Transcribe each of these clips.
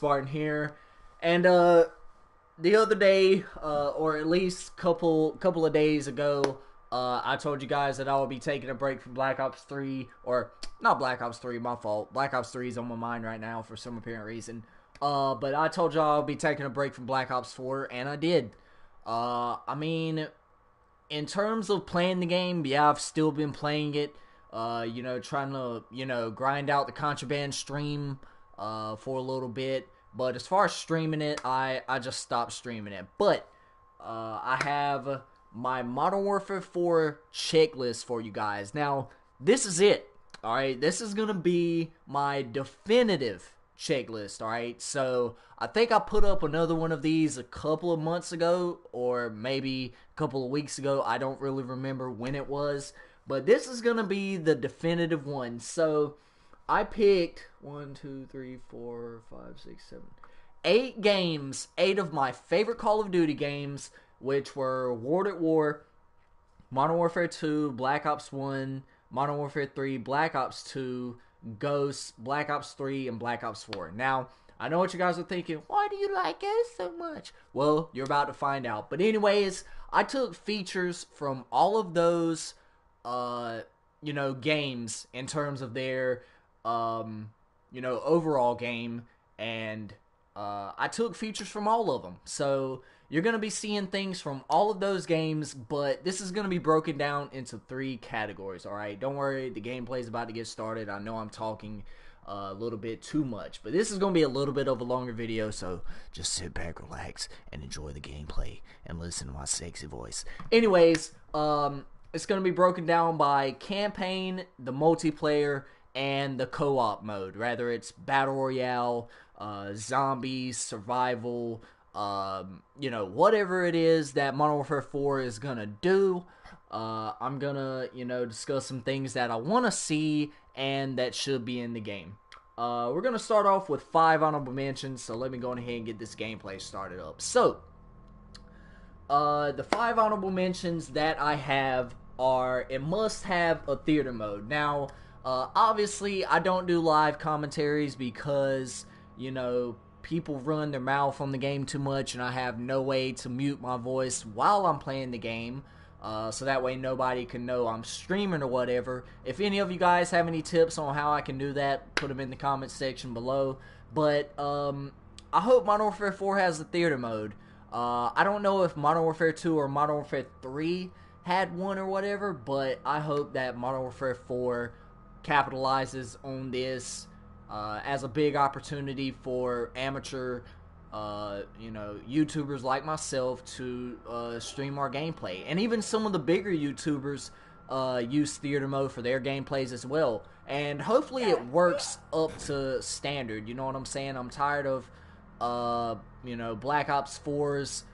Spartan here, and the other day, or at least couple of days ago, I told you guys that I would be taking a break from Black Ops 3, or not Black Ops 3, my fault. Black Ops 3 is on my mind right now for some apparent reason. But I told y'all I'll be taking a break from Black Ops 4, and I did. I mean, in terms of playing the game, yeah, I've still been playing it. Trying to, grind out the contraband stream, for a little bit. But as far as streaming it, I just stopped streaming it. But, I have my Modern Warfare 4 checklist for you guys. Now, this is it. Alright, this is gonna be my definitive checklist, alright? So, I think I put up another one of these a couple of months ago, or maybe a couple of weeks ago. I don't really remember when it was. But this is going to be the definitive one. So, I picked 8 games, 8 of my favorite Call of Duty games, which were World at War, Modern Warfare 2, Black Ops 1, Modern Warfare 3, Black Ops 2, Ghosts, Black Ops 3, and Black Ops 4. Now, I know what you guys are thinking, why do you like Ghosts so much? Well, you're about to find out. But anyways, I took features from all of those games in terms of their, overall game, and, I took features from all of them. So, you're going to be seeing things from all of those games, but this is going to be broken down into 3 categories, alright? Don't worry, the gameplay is about to get started. I know I'm talking a little bit too much, but this is going to be a little bit of a longer video, so just sit back, relax, and enjoy the gameplay, and listen to my sexy voice. Anyways, it's going to be broken down by campaign, the multiplayer, and the co-op mode. Rather it's Battle Royale, zombies, survival, whatever it is that Modern Warfare 4 is going to do. I'm going to, discuss some things that I want to see and that should be in the game. We're going to start off with 5 honorable mentions, so let me go ahead and get this gameplay started up. So, the 5 honorable mentions that I have are, it must have a theater mode. Now, obviously, I don't do live commentaries because, people run their mouth on the game too much, and I have no way to mute my voice while I'm playing the game, so that way nobody can know I'm streaming or whatever. If any of you guys have any tips on how I can do that, put them in the comments section below. But, I hope Modern Warfare 4 has the theater mode. I don't know if Modern Warfare 2 or Modern Warfare 3 had one or whatever, but I hope that Modern Warfare 4 capitalizes on this as a big opportunity for amateur, YouTubers like myself to stream our gameplay. And even some of the bigger YouTubers use theater mode for their gameplays as well. And hopefully it works up to standard, you know what I'm saying? I'm tired of, Black Ops 4's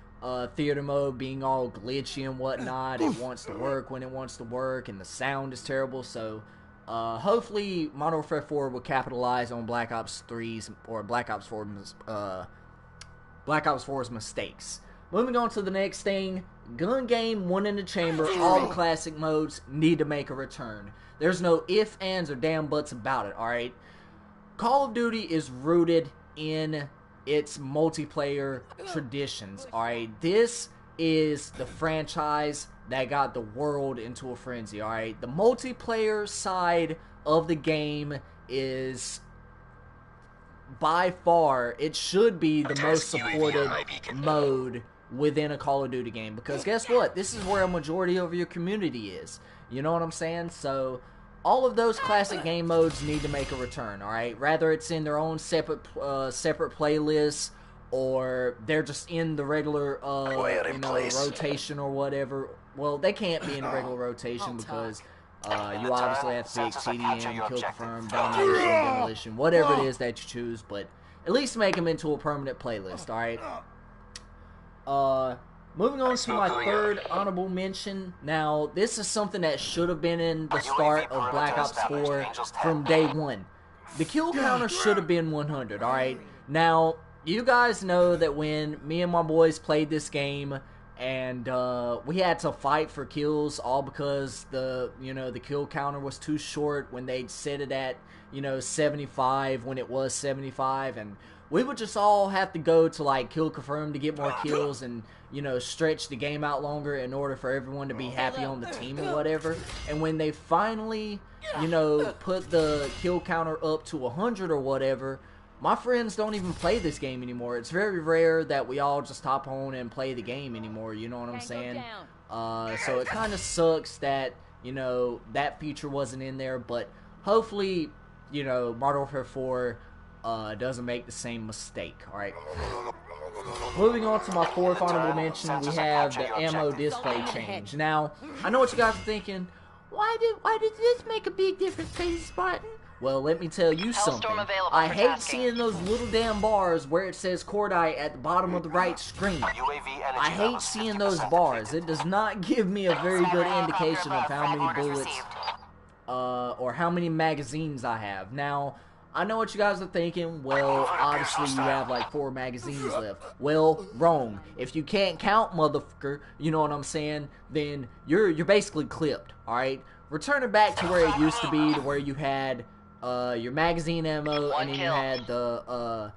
theater mode being all glitchy and whatnot. It wants to work when it wants to work, and the sound is terrible. So hopefully Modern Warfare 4 will capitalize on Black Ops 3's or Black Ops 4's mistakes. Moving on to the next thing, gun game, one in the chamber, all the classic modes need to make a return. There's no ifs, ands, or damn buts about it, alright? Call of Duty is rooted in its multiplayer traditions, alright? This is the franchise that got the world into a frenzy, alright? The multiplayer side of the game is, by far, it should be the most supported mode within a Call of Duty game, because guess what? This is where a majority of your community is. You know what I'm saying? So, all of those classic game modes need to make a return, alright? Rather it's in their own separate playlists, or they're just in the regular, rotation or whatever. Well, they can't be in the regular rotation because you obviously have to pick CDM, kill confirm, domination, demolition, whatever it is that you choose, but at least make them into a permanent playlist, alright? Moving on to my third honorable mention. Now, this is something that should have been in the start of Black Ops 4 from day one. The kill counter should have been 100, alright? Now, you guys know that when me and my boys played this game, and we had to fight for kills, all because the kill counter was too short when they'd set it at 75 when it was 75, and we would just all have to go to like kill confirm to get more kills and, you know, stretch the game out longer in order for everyone to be happy on the team or whatever. And when they finally, you know, put the kill counter up to 100 or whatever, my friends don't even play this game anymore. It's very rare that we all just hop on and play the game anymore, you know what I'm saying? So it kind of sucks that, you know, that feature wasn't in there, but hopefully, you know, Modern Warfare 4 doesn't make the same mistake, alright? Moving on to my fourth honorable mention, we have the ammo display change. Now, I know what you guys are thinking, why did this make a big difference, Crazyspartan? Well, let me tell you something. I hate seeing those little damn bars where it says Cordite at the bottom of the right screen. I hate seeing those bars. It does not give me a very good indication of how many bullets or how many magazines I have. Now, I know what you guys are thinking. Well, obviously you have like 4 magazines left. Well, wrong. If you can't count, motherfucker, you know what I'm saying, then you're basically clipped, alright? Return it back to where it used to be, to where you had your magazine ammo, and then you had the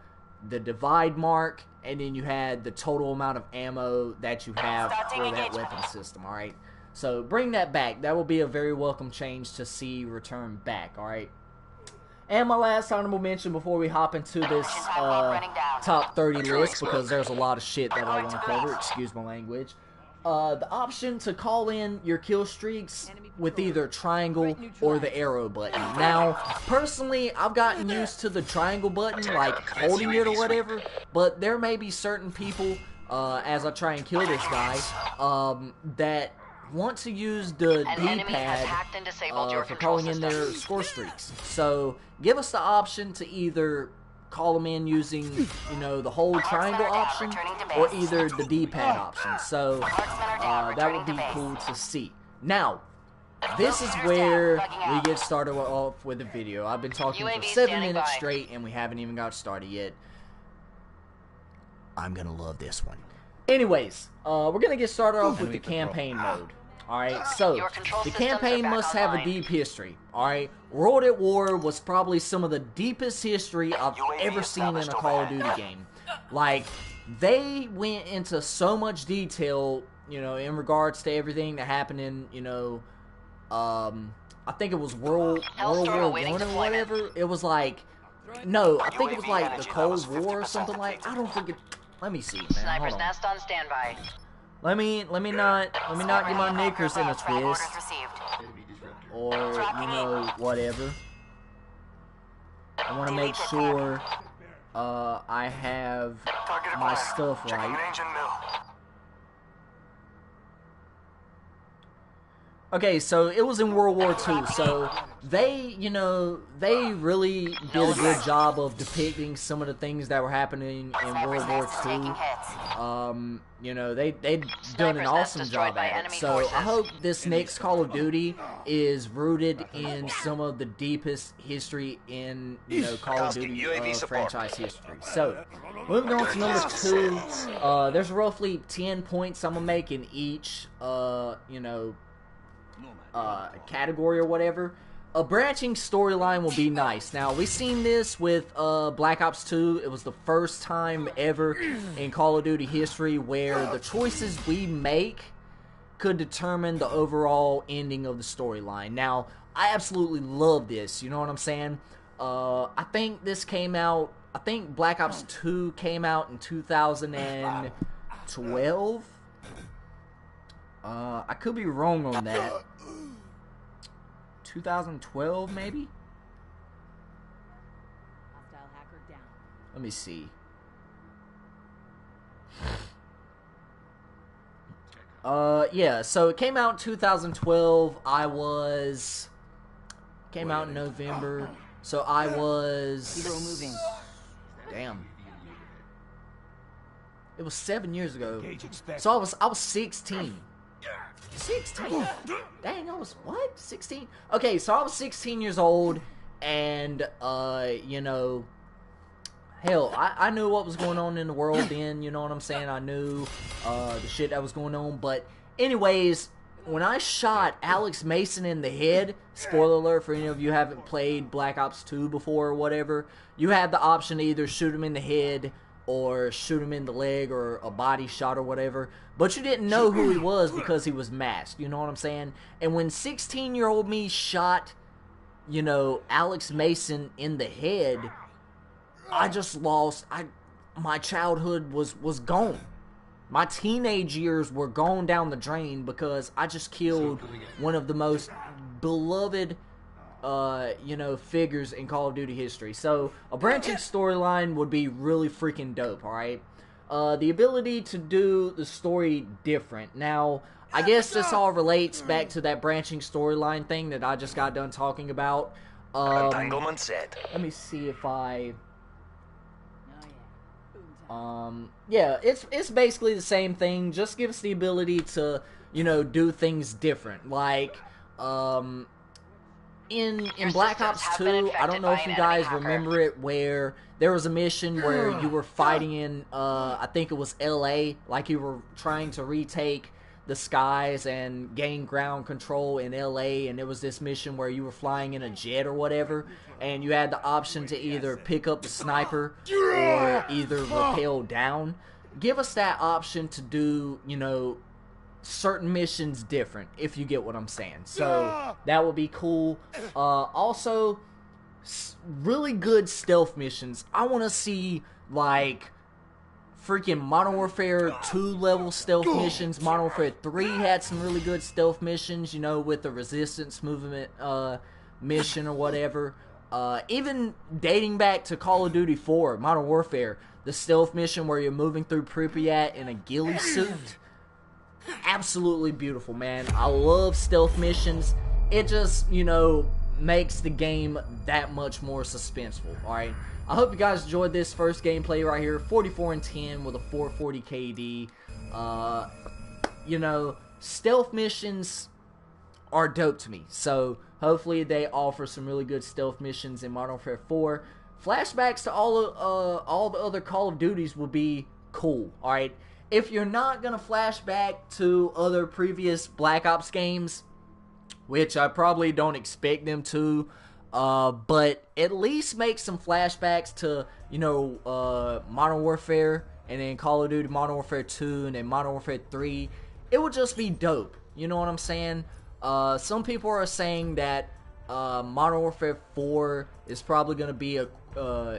divide mark, and then you had the total amount of ammo that you have for that weapon system, alright? So bring that back. That will be a very welcome change to see return back, alright? And my last honorable mention before we hop into this top 30 list, because there's a lot of shit that I want to cover, excuse my language. The option to call in your kill streaks with either triangle or the arrow button. Now, personally, I've gotten used to the triangle button, like holding it or whatever, but there may be certain people, as I try and kill this guy, that want to use the D-pad for calling in their score streaks. So, give us the option to either call them in using, you know, the whole triangle option or either the D-pad option. So, that would be cool to see. Now, this is where we get started off with the video. I've been talking for 7 minutes straight and we haven't even got started yet. I'm gonna love this one. Anyways, we're gonna get started off with the campaign mode. Alright, so, the campaign must have a deep history, alright? World at War was probably some of the deepest history I've ever seen in a Call of Duty game. Like, they went into so much detail, you know, in regards to everything that happened in, you know, I think it was World War I or whatever. It was like, no, I think it was like the Cold War or something like, I don't think it, let me see, man, Sniper's nest on standby. Let me not get my knickers in a twist, or, you know, whatever. I want to make sure, I have my stuff right. Okay, so it was in World War II, so they, you know, they really did a good job of depicting some of the things that were happening in World War II. You know, they've done an awesome job at it. So I hope this next Call of Duty is rooted in some of the deepest history in, you know, Call of Duty franchise history. So, moving on to number 2, there's roughly 10 points I'm gonna make in each, you know, category or whatever. A branching storyline will be nice. Now, we've seen this with Black Ops 2. It was the first time ever in Call of Duty history where the choices we make could determine the overall ending of the storyline. Now, I absolutely love this, you know what I'm saying? I think this came out, I think Black Ops 2 came out in 2012. I could be wrong on that. 2012, maybe? Let me see. Yeah, so it came out in 2012. Came out in November. So I was... Damn. It was 7 years ago. So I was 16. 16? Dang, I was, what? 16? Okay, so I was 16 years old, and, you know, hell, I knew what was going on in the world then, you know what I'm saying? I knew, the shit that was going on, but, anyways, when I shot Alex Mason in the head, spoiler alert for any of you who haven't played Black Ops 2 before or whatever, you had the option to either shoot him in the head or shoot him in the leg or a body shot or whatever, but you didn't know who he was because he was masked, you know what I'm saying? And when 16-year-old me shot, you know, Alex Mason in the head, I just lost, my childhood was gone. My teenage years were gone down the drain because I just killed one of the most beloved, you know, figures in Call of Duty history. So, a branching storyline would be really freaking dope, alright? The ability to do the story different. Now, I guess this all relates back to that branching storyline thing that I just got done talking about. Entanglement set. Let me see if I... yeah, it's basically the same thing, just gives the ability to, you know, do things different. Like, in Black Ops 2, I don't know if you guys remember it, where there was a mission where you were fighting in, I think it was LA, like you were trying to retake the skies and gain ground control in LA, and it was this mission where you were flying in a jet or whatever, and you had the option to either pick up the sniper or either rappel down. Give us that option to do, you know, certain missions different, if you get what I'm saying. So that would be cool. Also, really good stealth missions. I want to see, like, freaking Modern Warfare 2 level stealth missions. Modern Warfare 3 had some really good stealth missions, you know, with the resistance movement mission or whatever. Even dating back to Call of Duty 4, Modern Warfare, the stealth mission where you're moving through Pripyat in a ghillie suit. Absolutely beautiful, man. I love stealth missions. It just, you know, makes the game that much more suspenseful, alright? I hope you guys enjoyed this first gameplay right here. 44-10 with a 440 KD. You know, stealth missions are dope to me. So, hopefully they offer some really good stealth missions in Modern Warfare 4. Flashbacks to all the other Call of Duties would be cool, alright? If you're not going to flashback to other previous Black Ops games, which I probably don't expect them to, but at least make some flashbacks to, you know, Modern Warfare, and then Call of Duty Modern Warfare 2, and then Modern Warfare 3. It would just be dope. You know what I'm saying? Some people are saying that Modern Warfare 4 is probably going to be a,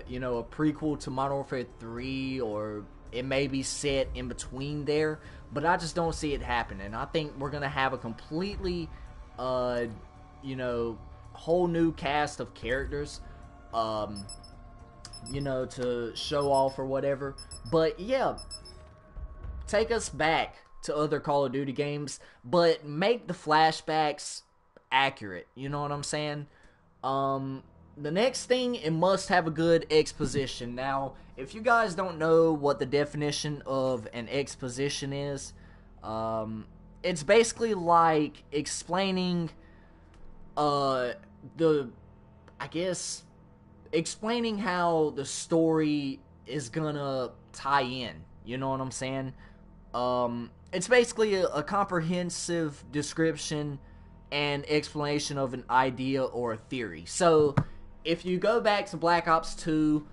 you know, a prequel to Modern Warfare 3, or it may be set in between there, but I just don't see it happening. I think we're going to have a completely, you know, whole new cast of characters, you know, to show off or whatever. But yeah, take us back to other Call of Duty games, but make the flashbacks accurate, you know what I'm saying? The next thing, it must have a good exposition. Now, if you guys don't know what the definition of an exposition is, it's basically like explaining, I guess, explaining how the story is gonna tie in, you know what I'm saying? It's basically a comprehensive description and explanation of an idea or a theory. So, if you go back to Black Ops 2,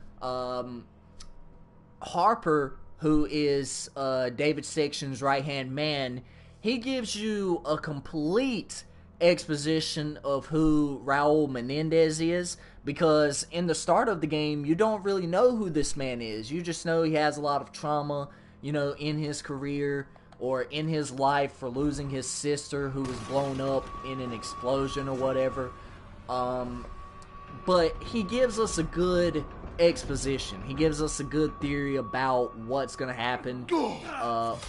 Harper, who is David Section's right-hand man, he gives you a complete exposition of who Raul Menendez is, because in the start of the game, you don't really know who this man is. You just know he has a lot of trauma, you know, in his career or in his life for losing his sister who was blown up in an explosion or whatever. But he gives us a good exposition. He gives us a good theory about what's going to happen,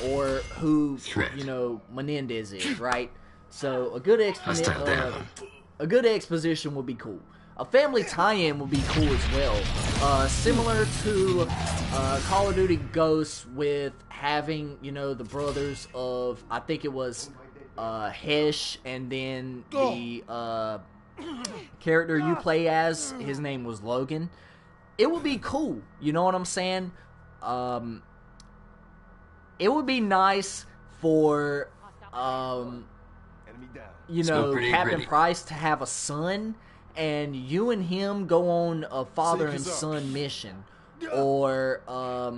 or who, you know, Menendez is, right? So a good exposition would be cool. A family tie-in would be cool as well. Similar to Call of Duty Ghosts, with having, you know, the brothers of, I think it was Hesh, and then the character you play as, his name was Logan. It would be cool, you know what I'm saying? It would be nice for you know, Captain Price to have a son, and you and him go on a father and son mission. Or,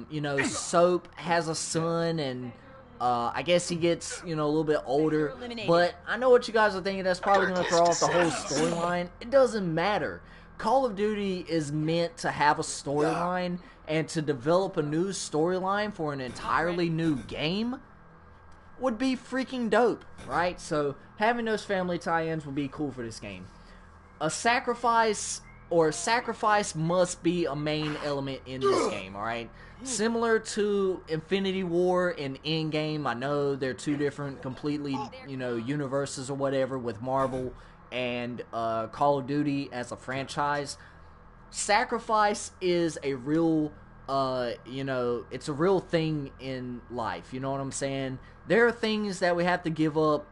you know, Soap has a son, and I guess he gets, you know, a little bit older. But I know what you guys are thinking. That's probably going to throw off the whole storyline. It doesn't matter. Call of Duty is meant to have a storyline, and to develop a new storyline for an entirely new game would be freaking dope, right? So having those family tie-ins would be cool for this game. A sacrifice must be a main element in this game, alright? Similar to Infinity War and Endgame, I know they're two different completely, you know, universes or whatever with Marvel and Call of Duty as a franchise. Sacrifice is a real, you know, it's a real thing in life, you know what I'm saying? There are things that we have to give up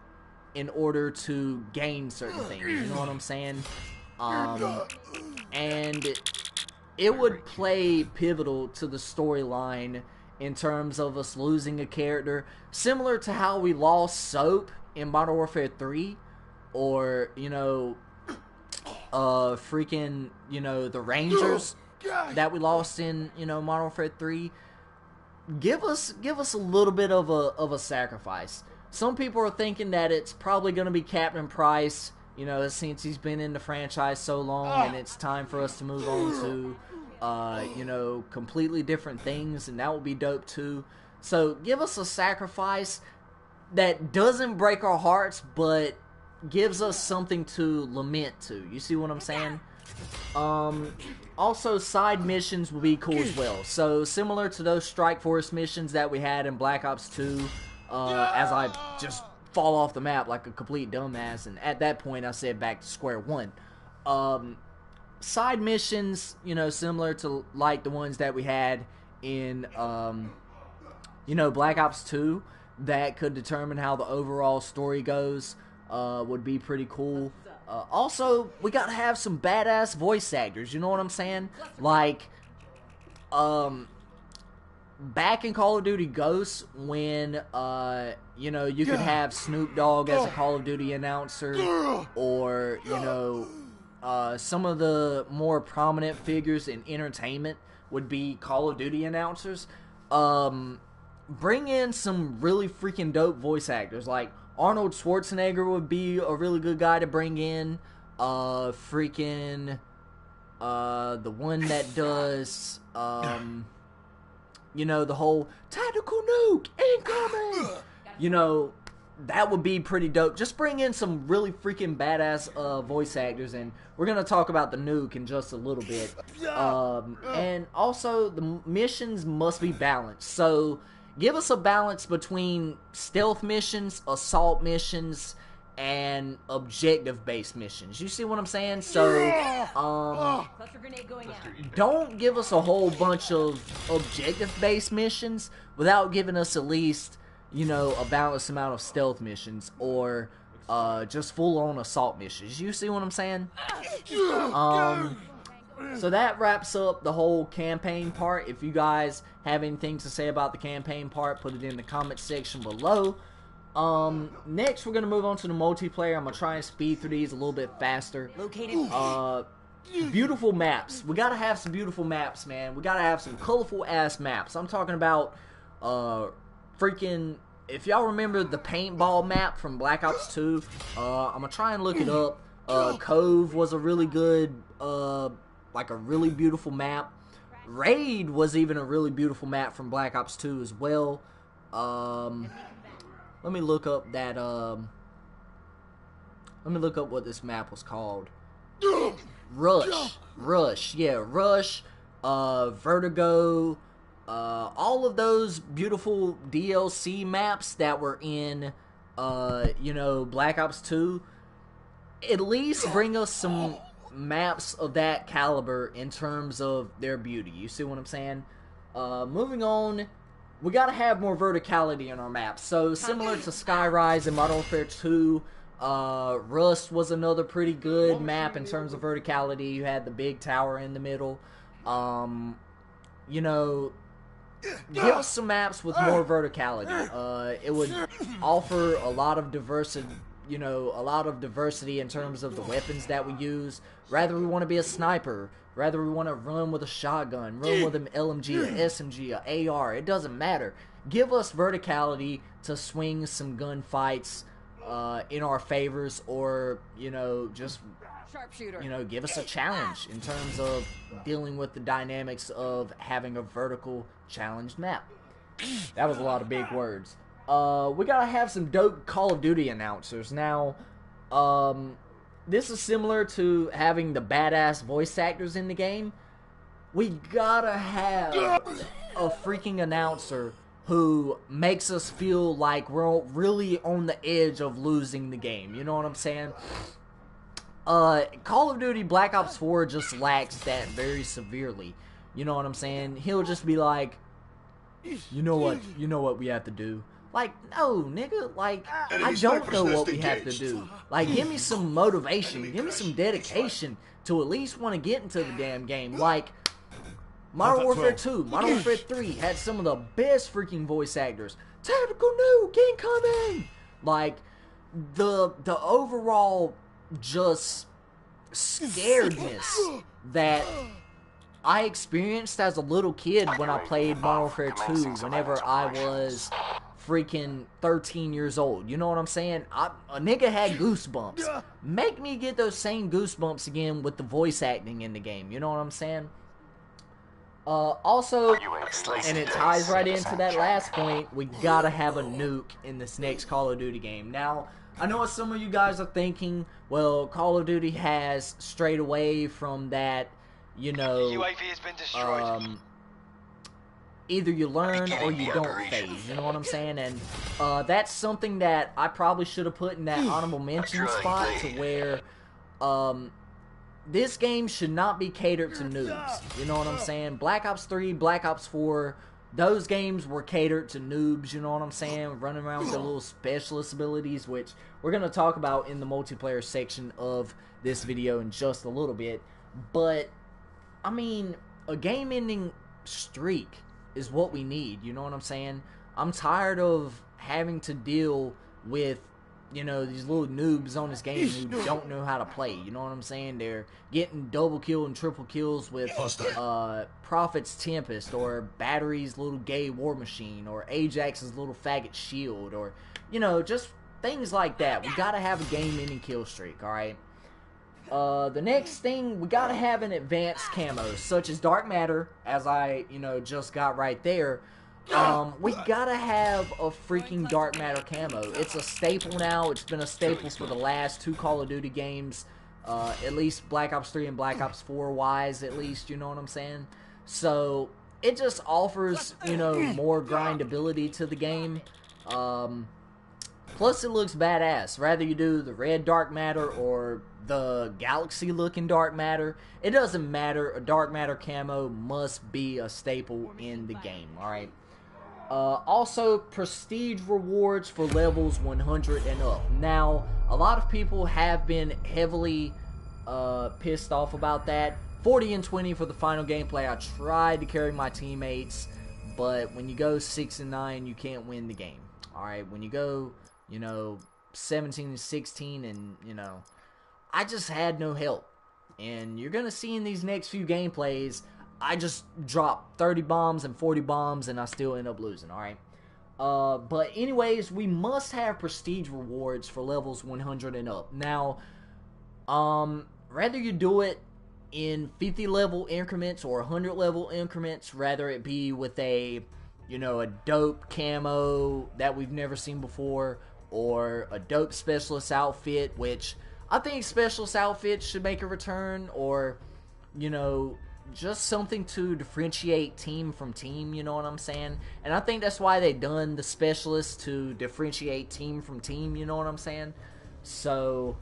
in order to gain certain things, you know what I'm saying? And it would play pivotal to the storyline in terms of us losing a character, similar to how we lost Soap in Modern Warfare 3, or, you know, freaking, you know, the Rangers that we lost in, you know, Modern Warfare 3. Give us a little bit of a sacrifice. Some people are thinking that it's probably going to be Captain Price, you know, since he's been in the franchise so long, and it's time for us to move on to, you know, completely different things, and that would be dope too. So give us a sacrifice that doesn't break our hearts, but gives us something to lament to. You see what I'm saying? Also, side missions will be cool as well. So similar to those Strike Force missions that we had in Black Ops 2, as I just fall off the map like a complete dumbass, and at that point I said back to square one. Side missions, you know, similar to like the ones that we had in, you know, Black Ops 2, that could determine how the overall story goes, would be pretty cool. Also, we gotta have some badass voice actors, you know what I'm saying? Like, back in Call of Duty Ghosts, when, you know, you could have Snoop Dogg as a Call of Duty announcer, or, you know, some of the more prominent figures in entertainment would be Call of Duty announcers. Bring in some really freaking dope voice actors, like Arnold Schwarzenegger would be a really good guy to bring in. Freaking, the one that does, you know, the whole tactical nuke incoming. You know, that would be pretty dope. Just bring in some really freaking badass voice actors, and we're gonna talk about the nuke in just a little bit. And also, the missions must be balanced. So give us a balance between stealth missions, assault missions, and objective-based missions. You see what I'm saying? So, don't give us a whole bunch of objective-based missions without giving us at least, you know, a balanced amount of stealth missions, or just full-on assault missions. You see what I'm saying? So that wraps up the whole campaign part. If you guys have anything to say about the campaign part, put it in the comment section below. Next we're going to move on to the multiplayer. I'm going to try and speed through these a little bit faster. Beautiful maps. We got to have some beautiful maps, man. We got to have some colorful ass maps. I'm talking about, freaking, if y'all remember the paintball map from Black Ops 2, I'm going to try and look it up. Cove was a really good, like a really beautiful map. Raid was even a really beautiful map from Black Ops 2 as well. Let me look up that, let me look up what this map was called. Rush, yeah, Rush, Vertigo, all of those beautiful DLC maps that were in, you know, Black Ops 2. At least bring us some maps of that caliber in terms of their beauty. You see what I'm saying? Moving on, we gotta have more verticality in our maps. So similar to Skyrise and Modern Warfare 2, Rust was another pretty good map in terms of verticality. You had the big tower in the middle. You know, give us some maps with more verticality. It would offer a lot of diversity, you know, a lot of diversity in terms of the weapons that we use. Rather we want to be a sniper, rather we want to run with a shotgun, run with an LMG, a SMG, a AR, it doesn't matter. Give us verticality to swing some gunfights in our favors, or, you know, just, you know, give us a challenge in terms of dealing with the dynamics of having a vertical challenged map. That was a lot of big words. We gotta have some dope Call of Duty announcers. Now, this is similar to having the badass voice actors in the game. We gotta have a freaking announcer who makes us feel like we're really on the edge of losing the game. You know what I'm saying? Call of Duty Black Ops 4 just lacks that very severely. You know what I'm saying? He'll just be like, you know what we have to do. Like, no, nigga, like, I don't know what we have to do. Like, give me some motivation, give me some dedication to at least want to get into the damn game. Like, Modern Warfare 2, Modern Warfare 3 had some of the best freaking voice actors. Tactical nuke incoming! Like, the overall just scaredness that I experienced as a little kid when I played Modern Warfare 2 whenever I was freaking 13 years old. You know what I'm saying? A nigga had goosebumps. Make me get those same goosebumps again with the voice acting in the game. You know what I'm saying? Also, and it ties right into that last point, we gotta have a nuke in this next Call of Duty game. Now, I know what some of you guys are thinking, well, Call of Duty has strayed away from that, you know, UAV has been destroyed. Either you learn or you don't phase, you know what I'm saying? And that's something that I probably should have put in that honorable mention spot, to where this game should not be catered to noobs, you know what I'm saying? Black Ops 3, Black Ops 4, those games were catered to noobs, you know what I'm saying? Running around with their little specialist abilities, which we're going to talk about in the multiplayer section of this video in just a little bit. But, I mean, a game-ending streak is what we need, you know what I'm saying? I'm tired of having to deal with, you know, these little noobs on this game who don't know how to play, you know what I'm saying? They're getting double kill and triple kills with Prophet's Tempest, or Battery's little gay war machine, or Ajax's little faggot shield, or, you know, just things like that. We gotta have a game-ending kill streak, alright? The next thing, we gotta have an advanced camo, such as Dark Matter, as I, you know, just got right there. We gotta have a freaking Dark Matter camo. It's a staple now. It's been a staple for the last 2 Call of Duty games, at least Black Ops 3 and Black Ops 4 wise, at least, you know what I'm saying? So, it just offers, you know, more grindability to the game. Plus, it looks badass. Rather you do the red Dark Matter or the galaxy looking Dark Matter, it doesn't matter. A Dark Matter camo must be a staple in the game, alright? Also, prestige rewards for levels 100 and up. Now, a lot of people have been heavily pissed off about that. 40 and 20 for the final gameplay. I tried to carry my teammates, but when you go 6 and 9, you can't win the game. Alright, when you go, you know, 17 and 16, and, you know, I just had no help. And you're going to see in these next few gameplays, I just dropped 30 bombs and 40 bombs, and I still end up losing, alright? But anyways, we must have prestige rewards for levels 100 and up. Now, rather you do it in 50 level increments or 100 level increments, rather it be with a, you know, a dope camo that we've never seen before, or a dope specialist outfit, which I think specialist outfits should make a return, or, you know, just something to differentiate team from team, you know what I'm saying? And I think that's why they done the specialist, to differentiate team from team, you know what I'm saying? So,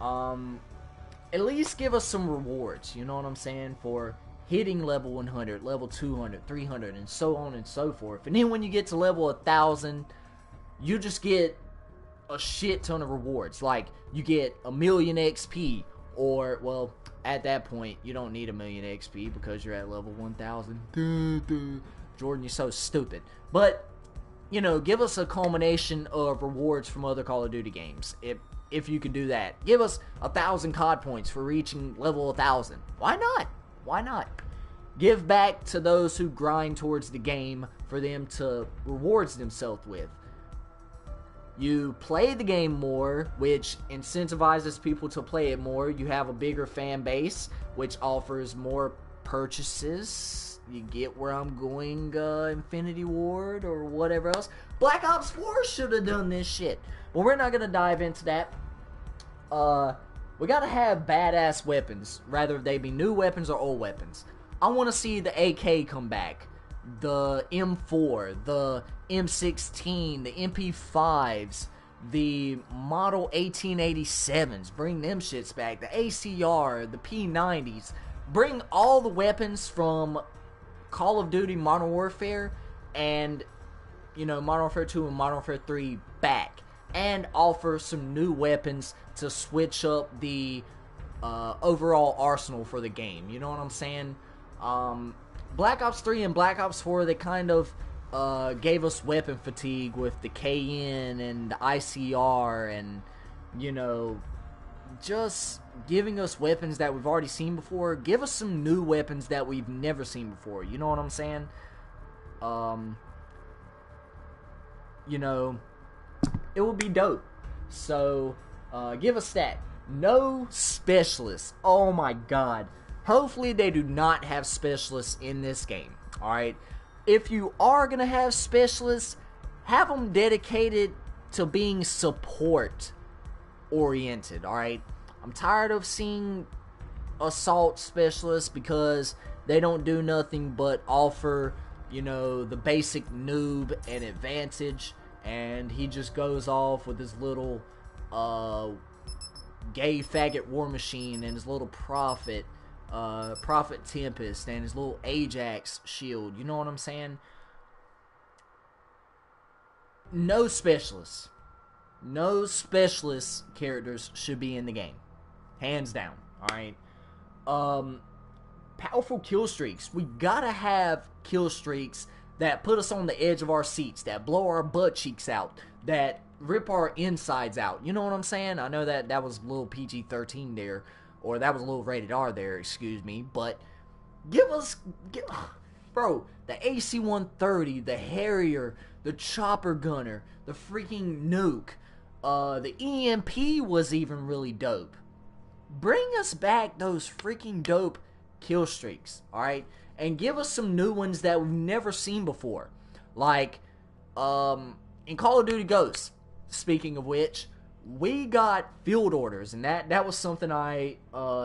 at least give us some rewards, you know what I'm saying, for hitting level 100, level 200, 300, and so on and so forth. And then when you get to level 1000, you just get a shit ton of rewards. Like, you get 1,000,000 XP, or, well, at that point, you don't need 1,000,000 XP because you're at level 1000. Jordan, you're so stupid. But, you know, give us a culmination of rewards from other Call of Duty games. if you could do that. Give us 1,000 COD points for reaching level 1,000. Why not? Why not? Give back to those who grind towards the game for them to reward themselves with. You play the game more, which incentivizes people to play it more. You have a bigger fan base, which offers more purchases. You get where I'm going, Infinity Ward or whatever else. Black Ops 4 should have done this shit. But we're not going to dive into that. We got to have badass weapons, rather they be new weapons or old weapons. I want to see the AK come back, the M4, the M16, the MP5s, the Model 1887s, bring them shits back, the ACR, the P90s, bring all the weapons from Call of Duty Modern Warfare and, you know, Modern Warfare 2 and Modern Warfare 3 back, and offer some new weapons to switch up the overall arsenal for the game. You know what I'm saying? Black Ops 3 and Black Ops 4, they kind of gave us weapon fatigue with the KN and the ICR and, you know, just giving us weapons that we've already seen before. Give us some new weapons that we've never seen before. You know what I'm saying? You know, it would be dope. So, give us that. No specialists. Oh my god. Hopefully they do not have specialists in this game. Alright? If you are going to have specialists, have them dedicated to being support oriented. Alright? I'm tired of seeing assault specialists because they don't do nothing but offer, you know, the basic noob an advantage, and he just goes off with his little gay faggot war machine and his little prophet Tempest and his little Ajax shield. You know what I'm saying? No specialists. No specialist characters should be in the game. Hands down. Alright? Powerful kill streaks. We gotta have kill streaks that put us on the edge of our seats, that blow our butt cheeks out, that rip our insides out. You know what I'm saying? I know that was a little PG-13 there, or that was a little rated R there, excuse me, but bro, the AC-130, the Harrier, the Chopper Gunner, the freaking Nuke, the EMP was even really dope. Bring us back those freaking dope kill streaks, alright? And give us some new ones that we've never seen before. Like, in Call of Duty Ghosts, speaking of which, we got field orders, and that was something I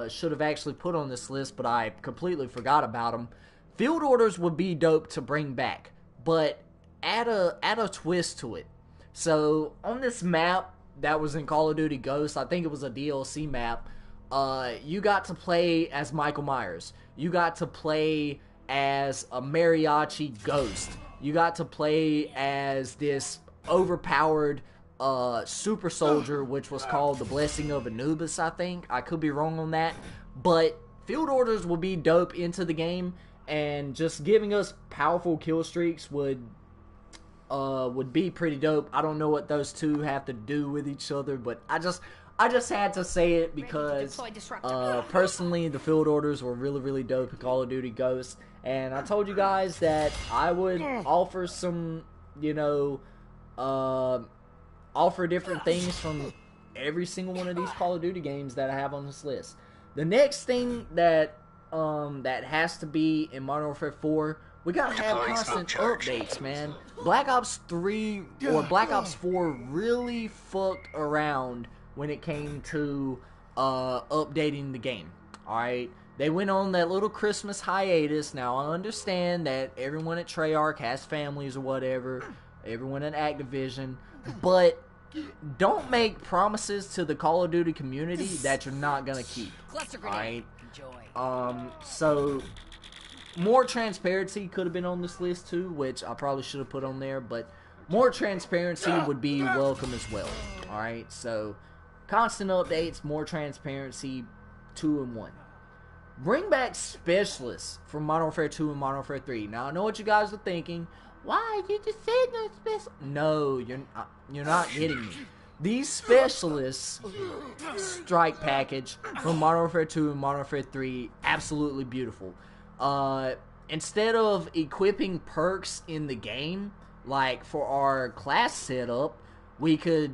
should have actually put on this list, but I completely forgot about them. Field orders would be dope to bring back, but add a twist to it. So, on this map that was in Call of Duty Ghosts, I think it was a DLC map, you got to play as Michael Myers. You got to play as a mariachi ghost. You got to play as this overpowered super soldier, which was called the Blessing of Anubis, I think. I could be wrong on that. But field orders will be dope into the game, and just giving us powerful kill streaks would be pretty dope. I don't know what those two have to do with each other, but I just had to say it because personally the field orders were really, really dope in Call of Duty Ghosts, and I told you guys that I would offer some, you know, offer different things from every single one of these Call of Duty games that I have on this list. The next thing that has to be in Modern Warfare 4, we gotta have constant updates, man. Black Ops 3 or Black Ops 4 really fucked around when it came to updating the game. Alright? They went on that little Christmas hiatus. Now, I understand that everyone at Treyarch has families or whatever, everyone at Activision, but don't make promises to the Call of Duty community that you're not gonna keep. Alright? So, more transparency could have been on this list too, which I probably should have put on there, but more transparency would be welcome as well. Alright? So, constant updates, more transparency, 2 in 1. Bring back specialists from Modern Warfare 2 and Modern Warfare 3. Now, I know what you guys are thinking. Why? You just said no special. No, you're not getting me. these specialists strike package from Modern Warfare 2 and Modern Warfare 3, absolutely beautiful. Instead of equipping perks in the game, like for our class setup, we could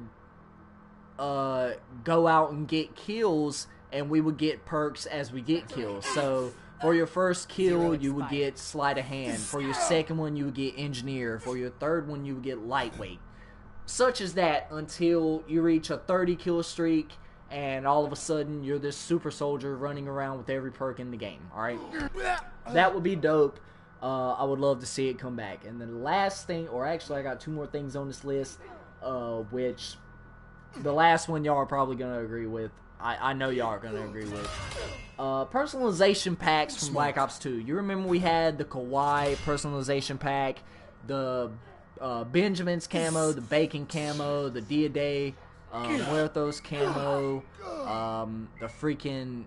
go out and get kills, and we would get perks as we get kills. So for your first kill, you would get sleight of hand. For your second one, you would get engineer. For your third one, you would get lightweight. Such as that until you reach a 30 kill streak, and all of a sudden you're this super soldier running around with every perk in the game. Alright? That would be dope. I would love to see it come back. And then the last thing, or actually I got two more things on this list, which the last one y'all are probably going to agree with. I know y'all are going to agree with. Personalization packs from Black Ops 2. You remember we had the Kawhi personalization pack, the Benjamin's camo, the Bacon camo, the Dia-Day Muertos camo, the freaking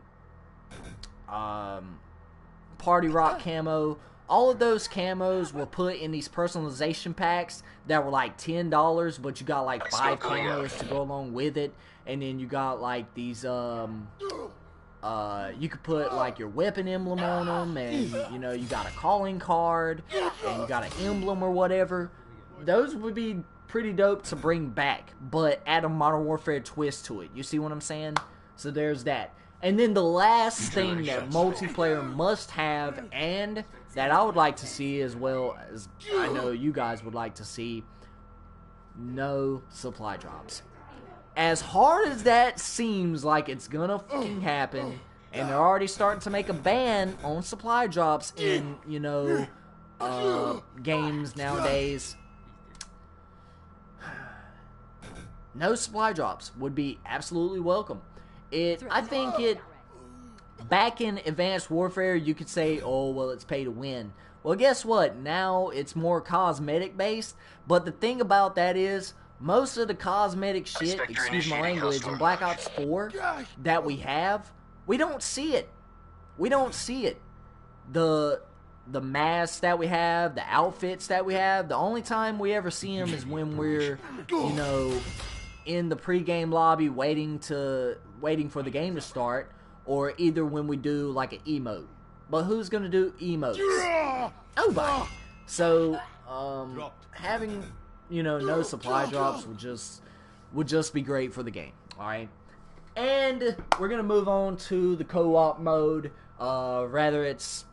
Party Rock camo. All of those camos were put in these personalization packs that were like $10, but you got like 5 camos to go along with it. And then you got like these, you could put like your weapon emblem on them, and you know, you got a calling card, and you got an emblem or whatever. Those would be pretty dope to bring back, but add a Modern Warfare twist to it. You see what I'm saying? So there's that. And then the last thing that multiplayer must have, and that I would like to see as well as I know you guys would like to see, no supply drops. As hard as that seems like it's gonna fucking happen, and they're already starting to make a ban on supply drops in, you know, games nowadays, no supply drops would be absolutely welcome. I think back in Advanced Warfare, you could say, oh, well, it's pay to win. Well, guess what? Now it's more cosmetic based, but the thing about that is, most of the cosmetic shit, excuse my language, in Black Ops 4 that we have, we don't see it. We don't see it. The masks that we have, the outfits that we have, the only time we ever see them is when we're, you know, in the pregame lobby waiting for the game to start, or either when we do like an emote. But who's gonna do emotes? Nobody. So having, you know, no supply drops would just be great for the game. All right, and we're gonna move on to the co-op mode. Rather it's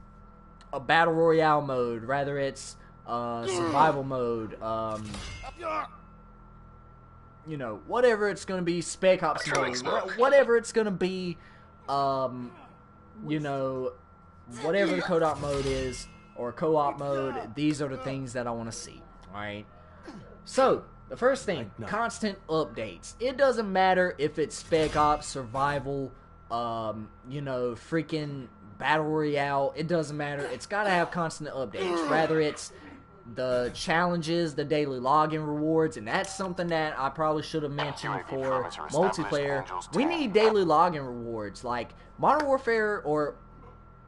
a battle royale mode, rather it's survival mode. You know, whatever it's gonna be, Spec Ops mode, whatever it's gonna be, you know, whatever the co-op mode is, or co-op mode, these are the things that I want to see, alright? So, the first thing, constant updates. It doesn't matter if it's Spec Ops, survival, you know, freaking battle royale, it doesn't matter, it's gotta have constant updates, rather it's the challenges, the daily login rewards, and that's something that I probably should have mentioned for multiplayer. We need daily login rewards, like Modern Warfare, or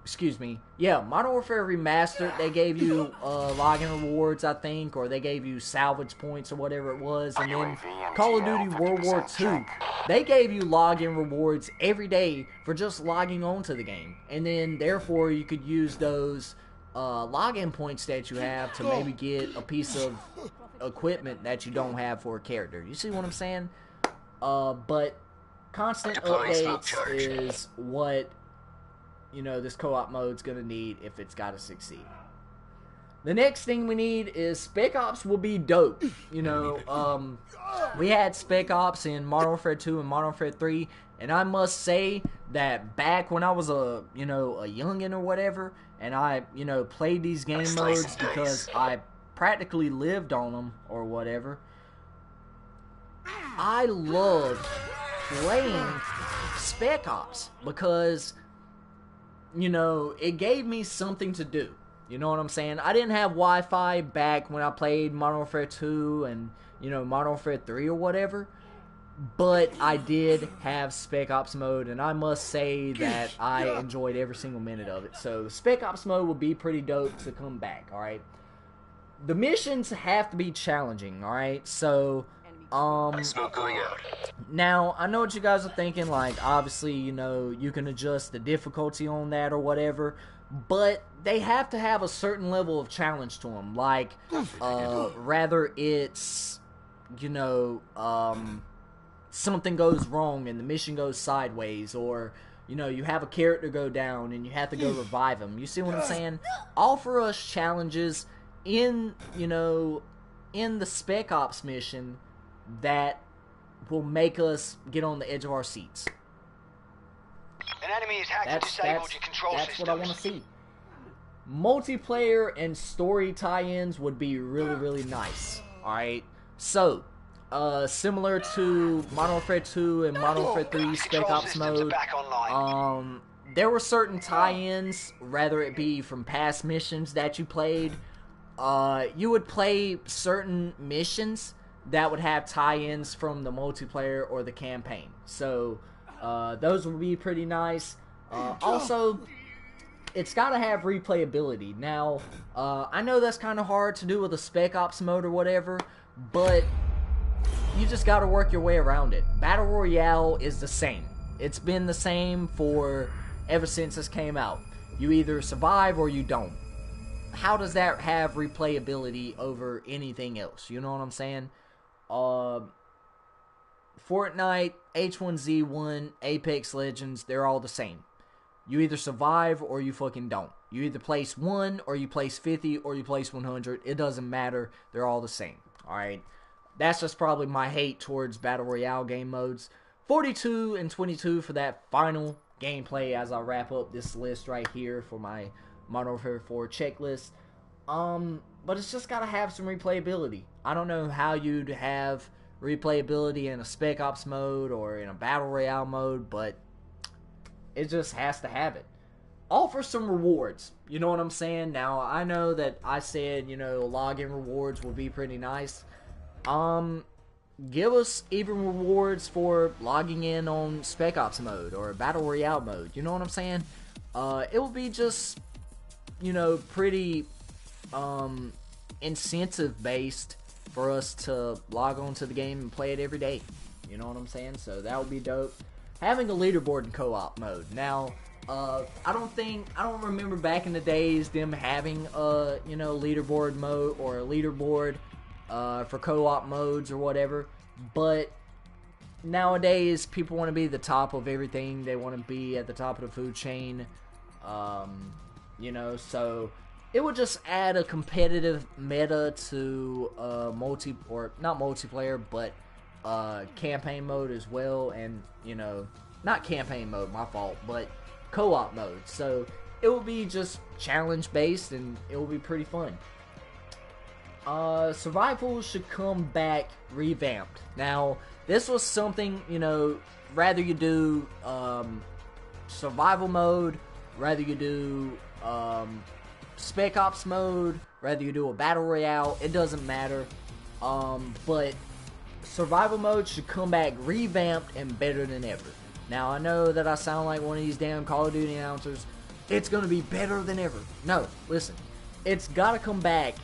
excuse me, yeah, Modern Warfare Remastered, they gave you login rewards, I think, or they gave you salvage points or whatever it was, and then Call of Duty World War II, they gave you login rewards every day for just logging on to the game, and then therefore you could use those login points that you have to maybe get a piece of equipment that you don't have for a character. You see what I'm saying? But constant updates is what, you know, this co-op mode's gonna need if it's gotta succeed. The next thing we need is Spec Ops will be dope. You know, we had Spec Ops in Modern Warfare 2 and Modern Warfare 3, and I must say that back when I was a youngin' or whatever, and I, you know, played these game modes because I practically lived on them or whatever, I loved playing Spec Ops because, you know, it gave me something to do. You know what I'm saying? I didn't have Wi-Fi back when I played Modern Warfare 2 and, you know, Modern Warfare 3 or whatever, but I did have Spec Ops mode, and I must say that I enjoyed every single minute of it. So the Spec Ops mode will be pretty dope to come back, alright? The missions have to be challenging, alright? So Smoke going out. Now, I know what you guys are thinking, like, obviously, you know, you can adjust the difficulty on that or whatever, but they have to have a certain level of challenge to them, like, rather it's, you know, something goes wrong and the mission goes sideways, or, you know, you have a character go down and you have to go revive them. You see what I'm saying? Offer us challenges in, you know, in the Spec Ops mission that will make us get on the edge of our seats. An enemy has hacked and disabled your control that's systems. what I want to see. Multiplayer and story tie-ins would be really, really nice. Alright, so similar to Modern Warfare 2 and Modern Warfare 3 Spec Ops mode, there were certain tie-ins, whether it be from past missions that you played. You would play certain missions that would have tie-ins from the multiplayer or the campaign. So, those would be pretty nice. Also, it's got to have replayability. Now, I know that's kind of hard to do with a Spec Ops mode or whatever, but you just got to work your way around it. Battle Royale is the same. It's been the same for ever since this came out. You either survive or you don't. How does that have replayability over anything else? You know what I'm saying? Fortnite, H1Z1, Apex Legends, they're all the same. You either survive or you fucking don't. You either place 1 or you place 50 or you place 100. It doesn't matter. They're all the same. Alright? That's just probably my hate towards Battle Royale game modes. 42 and 22 for that final gameplay as I wrap up this list right here for my Modern Warfare 4 checklist. But it's just gotta have some replayability. I don't know how you'd have replayability in a Spec Ops mode or in a Battle Royale mode, but it just has to have it. Offer some rewards. You know what I'm saying? Now, I know that I said, you know, login rewards would be pretty nice. Give us even rewards for logging in on Spec Ops mode or Battle Royale mode. You know what I'm saying? It will be just, you know, pretty incentive based for us to log on to the game and play it every day. You know what I'm saying? So that would be dope. Having a leaderboard in co-op mode. Now, I don't remember back in the days them having a, you know, leaderboard mode or a leaderboard for co-op modes or whatever. But nowadays, people want to be the top of everything. They want to be at the top of the food chain. You know, so it would just add a competitive meta to not multiplayer, but campaign mode as well. And, you know, not campaign mode, my fault, but co-op mode. So it will be just challenge based and it will be pretty fun. Survival should come back revamped. Now, this was something, you know, rather you do survival mode, rather you do Spec Ops mode, rather you do a Battle Royale, it doesn't matter. But survival mode should come back revamped and better than ever. Now, I know that I sound like one of these damn Call of Duty announcers. It's going to be better than ever. No, listen. It's got to come back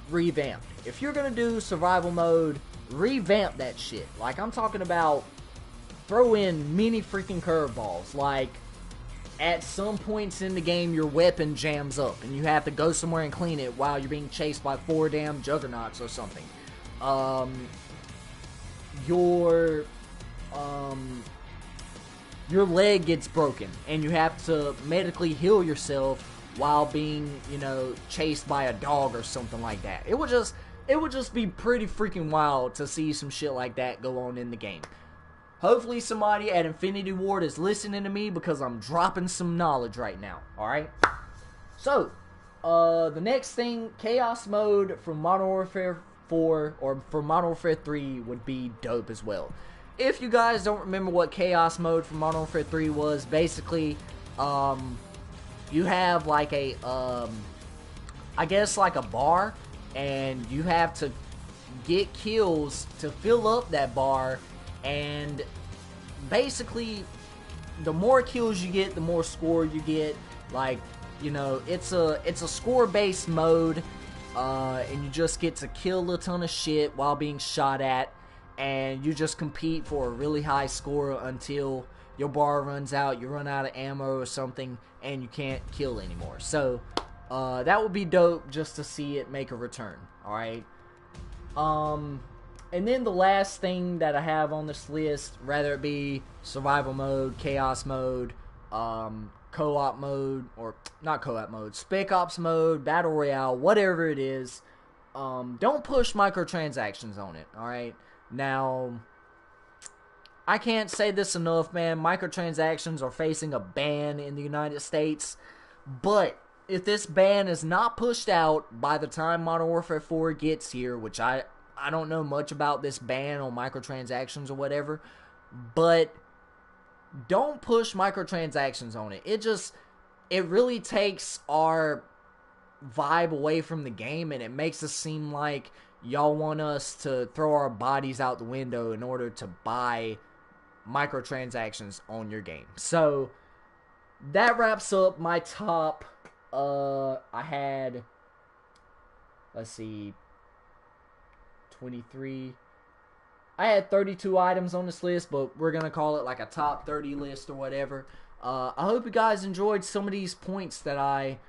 revamped. If you're going to do survival mode, revamp that shit. Like, I'm talking about throw in many freaking curveballs. Like, at some points in the game, your weapon jams up, and you have to go somewhere and clean it while you're being chased by 4 damn juggernauts or something. Your leg gets broken, and you have to medically heal yourself while being, you know, chased by a dog or something like that. It would just be pretty freaking wild to see some shit like that go on in the game. Hopefully somebody at Infinity Ward is listening to me because I'm dropping some knowledge right now, alright? So, the next thing, Chaos Mode from Modern Warfare 4, or for Modern Warfare 3 would be dope as well. If you guys don't remember what Chaos Mode from Modern Warfare 3 was, basically, you have like a, I guess like a bar, and you have to get kills to fill up that bar, and basically, the more kills you get, the more score you get. Like, you know, it's a score-based mode, and you just get to kill a ton of shit while being shot at, and you just compete for a really high score until your bar runs out, you run out of ammo or something, and you can't kill anymore. So that would be dope just to see it make a return. Alright. And then the last thing that I have on this list, rather it be survival mode, chaos mode, co-op mode, or not co-op mode, spec ops mode, battle royale, whatever it is, don't push microtransactions on it. Alright. Now, I can't say this enough, man. Microtransactions are facing a ban in the United States, but if this ban is not pushed out by the time Modern Warfare 4 gets here, which I don't know much about this ban on microtransactions or whatever, but don't push microtransactions on it. It really takes our vibe away from the game, and it makes us seem like y'all want us to throw our bodies out the window in order to buy microtransactions on your game. So that wraps up my top. I had, let's see, 23. I had 32 items on this list, but we're going to call it like a top 30 list or whatever. I hope you guys enjoyed some of these points that I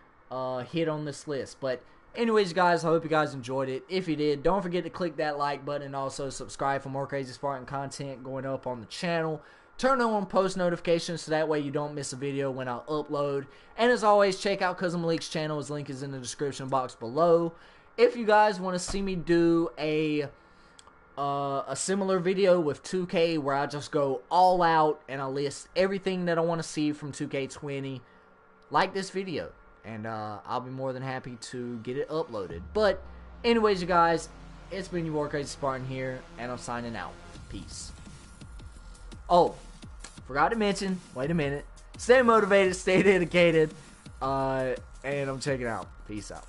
hit on this list. But anyways, guys, I hope you guys enjoyed it. If you did, don't forget to click that like button and also subscribe for more Crazy Spartan content going up on the channel. Turn on post notifications so that way you don't miss a video when I upload. And as always, check out Cousin Malik's channel. His link is in the description box below. If you guys want to see me do a similar video with 2K where I just go all out and I list everything that I want to see from 2K20, like this video, and I'll be more than happy to get it uploaded. But anyways, you guys, it's been your Crazy Spartan here, and I'm signing out. Peace. Oh, forgot to mention, wait a minute, stay motivated, stay dedicated, and I'm checking out. Peace out.